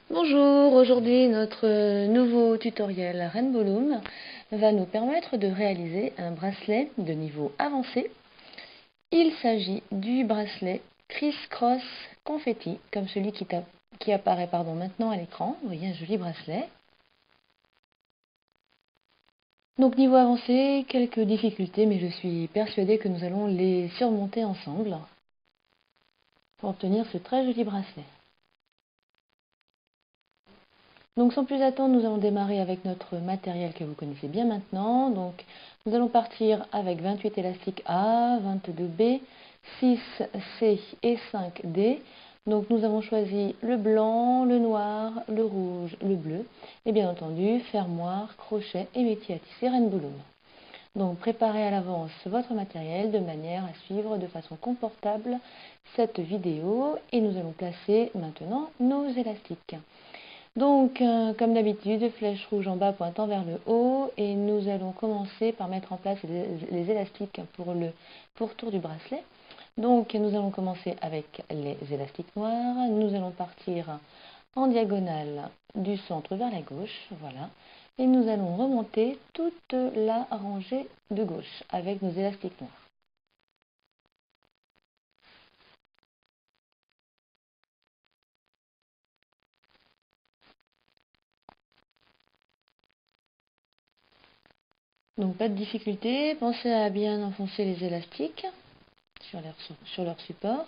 Bonjour, aujourd'hui notre nouveau tutoriel Rainbow Loom va nous permettre de réaliser un bracelet de niveau avancé. Il s'agit du bracelet Criss-Cross Confetti, comme celui qui apparaît maintenant à l'écran. Vous voyez un joli bracelet. Donc niveau avancé, quelques difficultés, mais je suis persuadée que nous allons les surmonter ensemble pour obtenir ce très joli bracelet. Donc sans plus attendre, nous allons démarrer avec notre matériel que vous connaissez bien maintenant. Donc nous allons partir avec 28 élastiques A, 22 B, 6 C et 5 D. Donc nous avons choisi le blanc, le noir, le rouge, le bleu et bien entendu fermoir, crochet et métier à tisser Rainbow Loom. Donc préparez à l'avance votre matériel de manière à suivre de façon confortable cette vidéo et nous allons placer maintenant nos élastiques. Donc, comme d'habitude, flèche rouge en bas pointant vers le haut et nous allons commencer par mettre en place les élastiques pour le pourtour du bracelet. Donc, nous allons commencer avec les élastiques noirs. Nous allons partir en diagonale du centre vers la gauche, voilà. Et nous allons remonter toute la rangée de gauche avec nos élastiques noirs. Donc, pas de difficulté, pensez à bien enfoncer les élastiques sur leur support.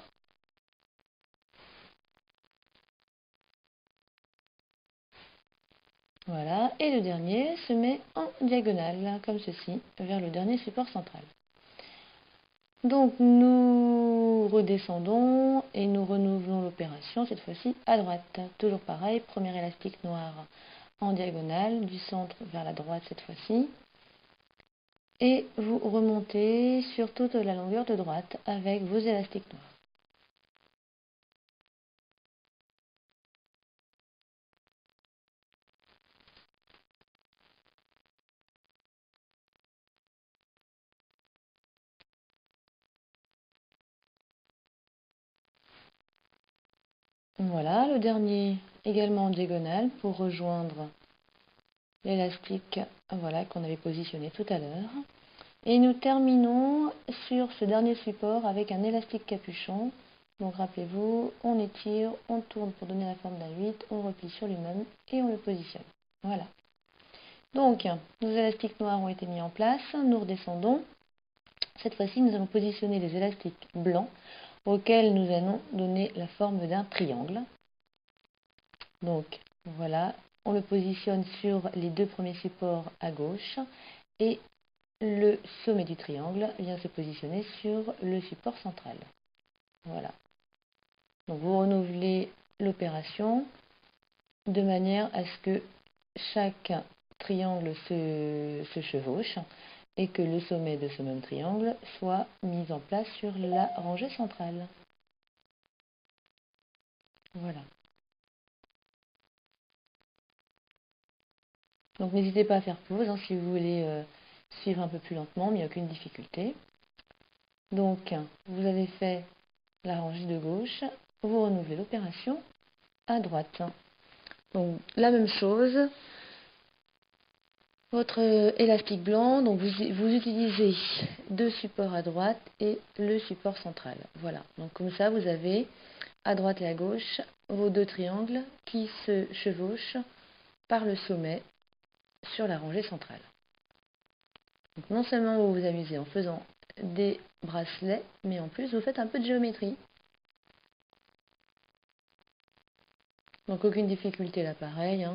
Voilà, et le dernier se met en diagonale, comme ceci, vers le dernier support central. Donc nous redescendons et nous renouvelons l'opération, cette fois-ci à droite. Toujours pareil, premier élastique noir en diagonale, du centre vers la droite cette fois-ci. Et vous remontez sur toute la longueur de droite avec vos élastiques noirs. Voilà, le dernier également en diagonale pour rejoindre l'élastique voilà, qu'on avait positionné tout à l'heure. Et nous terminons sur ce dernier support avec un élastique capuchon. Donc rappelez-vous, on étire, on tourne pour donner la forme d'un 8, on replie sur lui-même et on le positionne. Voilà. Donc, nos élastiques noirs ont été mis en place, nous redescendons. Cette fois-ci, nous allons positionner les élastiques blancs auxquels nous allons donner la forme d'un triangle. Donc, voilà, on le positionne sur les deux premiers supports à gauche et le sommet du triangle vient se positionner sur le support central. Voilà. Donc vous renouvelez l'opération de manière à ce que chaque triangle se chevauche et que le sommet de ce même triangle soit mis en place sur la rangée centrale. Voilà. Donc n'hésitez pas à faire pause si vous voulez suivre un peu plus lentement, mais il n'y a aucune difficulté. Donc vous avez fait la rangée de gauche, vous renouvelez l'opération à droite. Donc la même chose, votre élastique blanc, donc vous utilisez deux supports à droite et le support central. Voilà, donc comme ça vous avez à droite et à gauche vos deux triangles qui se chevauchent par le sommet sur la rangée centrale. Donc non seulement vous vous amusez en faisant des bracelets, mais en plus vous faites un peu de géométrie. Donc aucune difficulté là, pareil.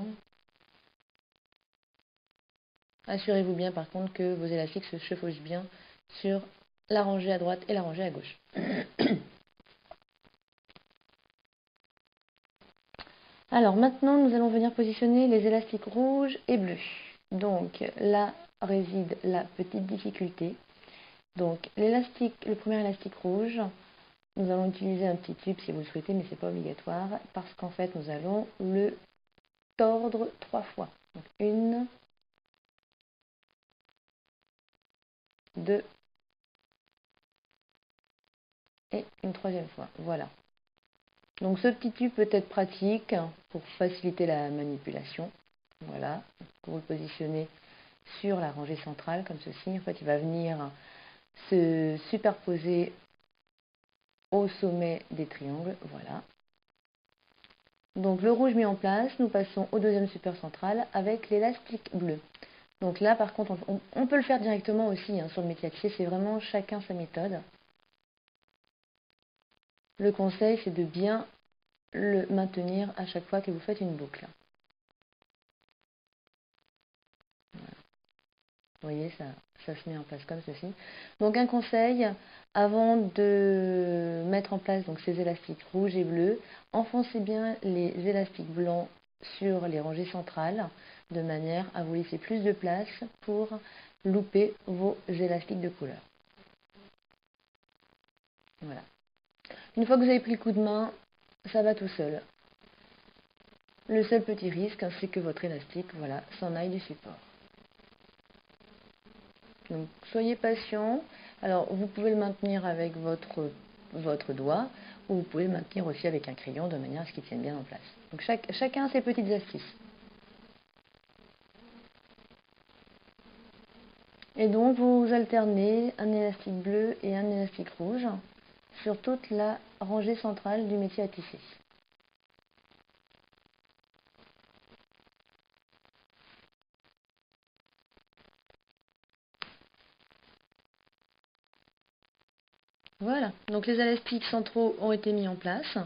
Assurez-vous bien par contre que vos élastiques se chevauchent bien sur la rangée à droite et la rangée à gauche. Alors maintenant, nous allons venir positionner les élastiques rouges et bleus. Donc là réside la petite difficulté. Donc le premier élastique rouge, nous allons utiliser un petit tube si vous le souhaitez, mais ce n'est pas obligatoire, parce qu'en fait nous allons le tordre 3 fois. Donc 1, 2 et une troisième fois. Voilà. Donc ce petit tube peut être pratique pour faciliter la manipulation. Voilà, vous le positionnez sur la rangée centrale comme ceci. En fait, il va venir se superposer au sommet des triangles. Voilà. Donc le rouge mis en place, nous passons au deuxième support central avec l'élastique bleu. Donc là, par contre, on peut le faire directement aussi sur le métier à tisser. C'est vraiment chacun sa méthode. Le conseil, c'est de bien le maintenir à chaque fois que vous faites une boucle. Voilà. Vous voyez, ça se met en place comme ceci. Donc un conseil, avant de mettre en place donc, ces élastiques rouges et bleus, enfoncez bien les élastiques blancs sur les rangées centrales, de manière à vous laisser plus de place pour louper vos élastiques de couleur. Voilà. Une fois que vous avez pris le coup de main, ça va tout seul. Le seul petit risque, c'est que votre élastique, voilà, s'en aille du support. Donc, soyez patient. Alors, vous pouvez le maintenir avec votre doigt, ou vous pouvez le maintenir aussi avec un crayon, de manière à ce qu'il tienne bien en place. Donc, chacun a ses petites astuces. Et donc, vous alternez un élastique bleu et un élastique rouge sur toute la rangée centrale du métier à tisser. Voilà, donc les élastiques centraux ont été mis en place.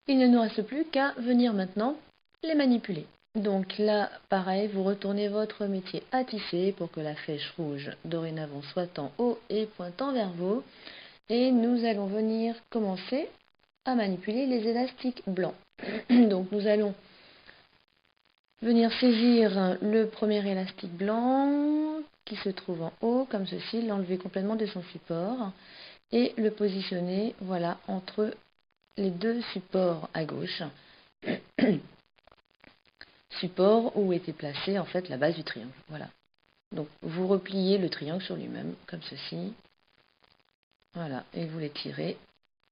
Il ne nous reste plus qu'à venir maintenant les manipuler. Donc là, pareil, vous retournez votre métier à tisser pour que la flèche rouge dorénavant soit en haut et pointant vers vous. Et nous allons venir commencer à manipuler les élastiques blancs. Donc nous allons venir saisir le premier élastique blanc qui se trouve en haut, comme ceci, l'enlever complètement de son support et le positionner, voilà, entre les deux supports à gauche. Support où était placée en fait la base du triangle. Voilà. Donc vous repliez le triangle sur lui-même, comme ceci. Voilà, et vous l'étirez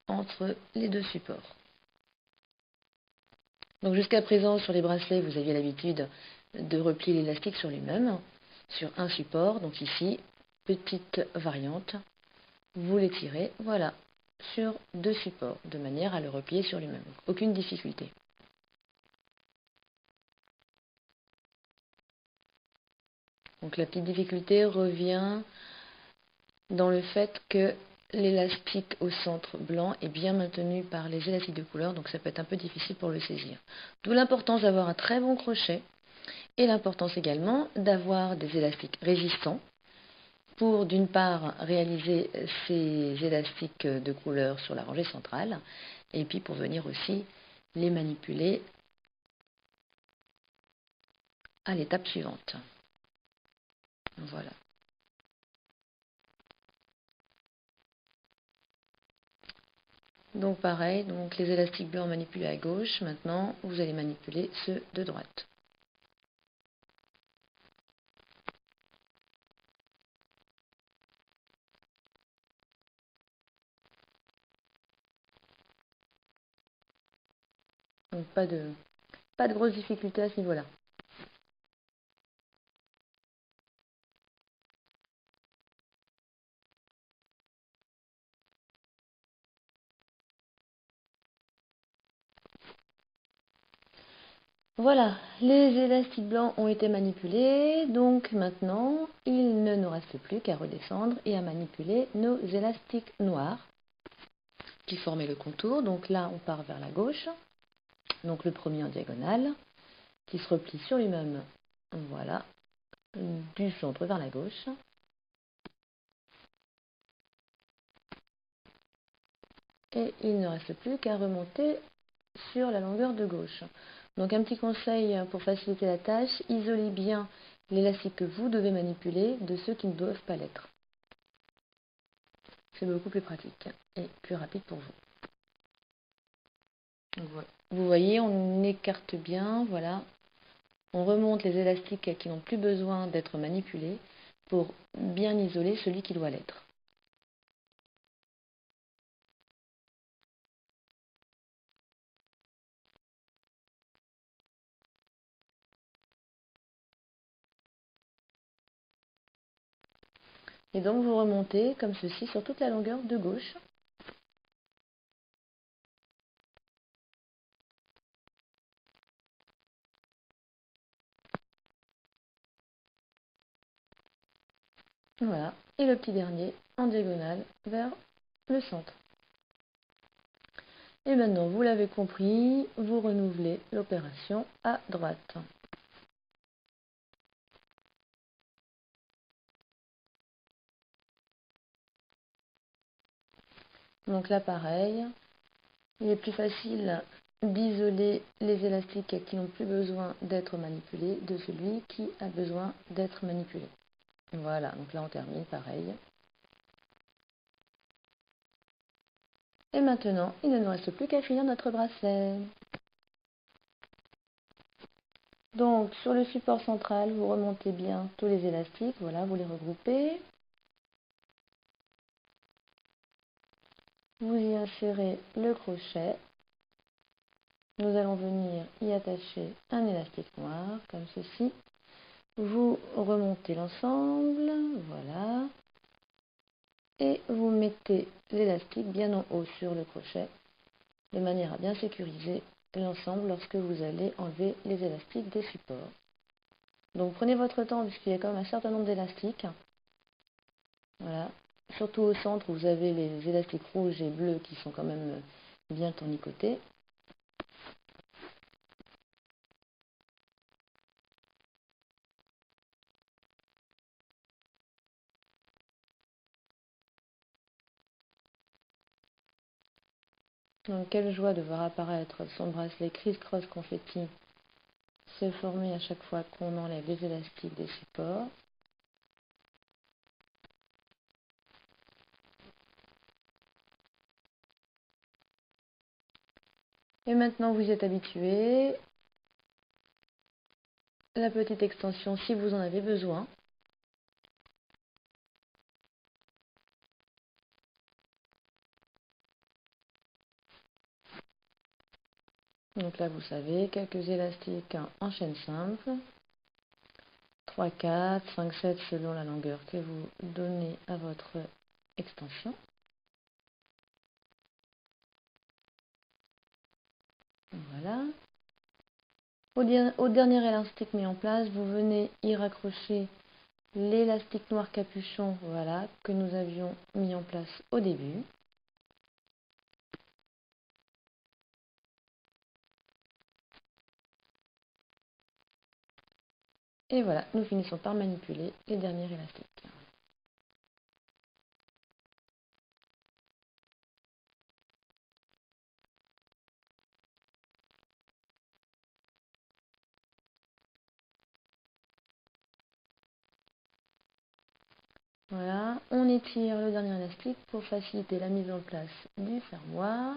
entre les deux supports. Donc jusqu'à présent, sur les bracelets, vous aviez l'habitude de replier l'élastique sur lui-même, sur un support. Donc ici, petite variante, vous l'étirez, voilà, sur deux supports, de manière à le replier sur lui-même. Aucune difficulté. Donc la petite difficulté revient dans le fait que l'élastique au centre blanc est bien maintenu par les élastiques de couleur, donc ça peut être un peu difficile pour le saisir. D'où l'importance d'avoir un très bon crochet et l'importance également d'avoir des élastiques résistants pour d'une part réaliser ces élastiques de couleur sur la rangée centrale et puis pour venir aussi les manipuler à l'étape suivante. Voilà. Donc pareil, donc les élastiques blancs manipulés à gauche, maintenant vous allez manipuler ceux de droite. Donc pas de grosse difficulté à ce niveau-là. Voilà, les élastiques blancs ont été manipulés, donc maintenant il ne nous reste plus qu'à redescendre et à manipuler nos élastiques noirs qui formaient le contour. Donc là on part vers la gauche, donc le premier en diagonale qui se replie sur lui-même, voilà, du centre vers la gauche. Et il ne reste plus qu'à remonter sur la longueur de gauche. Donc un petit conseil pour faciliter la tâche, isolez bien l'élastique que vous devez manipuler de ceux qui ne doivent pas l'être. C'est beaucoup plus pratique et plus rapide pour vous. Donc, voilà. Vous voyez, on écarte bien, voilà. On remonte les élastiques qui n'ont plus besoin d'être manipulés pour bien isoler celui qui doit l'être. Et donc vous remontez comme ceci sur toute la longueur de gauche. Voilà, et le petit dernier en diagonale vers le centre. Et maintenant, vous l'avez compris, vous renouvelez l'opération à droite. Donc là, pareil, il est plus facile d'isoler les élastiques qui n'ont plus besoin d'être manipulés de celui qui a besoin d'être manipulé. Voilà, donc là on termine pareil. Et maintenant, il ne nous reste plus qu'à finir notre bracelet. Donc sur le support central, vous remontez bien tous les élastiques, voilà, vous les regroupez. Vous y insérez le crochet. Nous allons venir y attacher un élastique noir, comme ceci. Vous remontez l'ensemble, voilà. Et vous mettez l'élastique bien en haut sur le crochet, de manière à bien sécuriser l'ensemble lorsque vous allez enlever les élastiques des supports. Donc prenez votre temps puisqu'il y a quand même un certain nombre d'élastiques. Voilà. Surtout au centre, vous avez les élastiques rouges et bleus qui sont quand même bien tournicotés. Donc quelle joie de voir apparaître son bracelet criss-cross confetti se former à chaque fois qu'on enlève les élastiques des supports. Et maintenant vous y êtes habitué. La petite extension si vous en avez besoin. Donc là vous savez, quelques élastiques en chaîne simple. 3, 4, 5, 7 selon la longueur que vous donnez à votre extension. Voilà. Au dernier élastique mis en place, vous venez y raccrocher l'élastique noir capuchon, voilà, que nous avions mis en place au début. Et voilà, nous finissons par manipuler les derniers élastiques. Voilà, on étire le dernier élastique pour faciliter la mise en place du fermoir.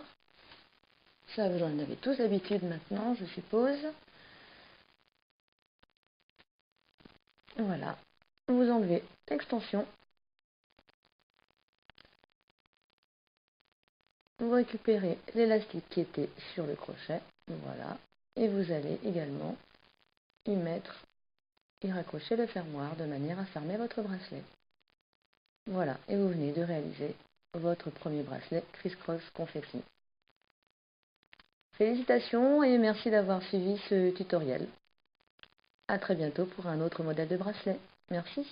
Ça, vous en avez tous l'habitude maintenant, je suppose. Voilà, vous enlevez l'extension. Vous récupérez l'élastique qui était sur le crochet, voilà, et vous allez également y raccrocher le fermoir de manière à fermer votre bracelet. Voilà, et vous venez de réaliser votre premier bracelet criss-cross confetti. Félicitations et merci d'avoir suivi ce tutoriel. A très bientôt pour un autre modèle de bracelet. Merci.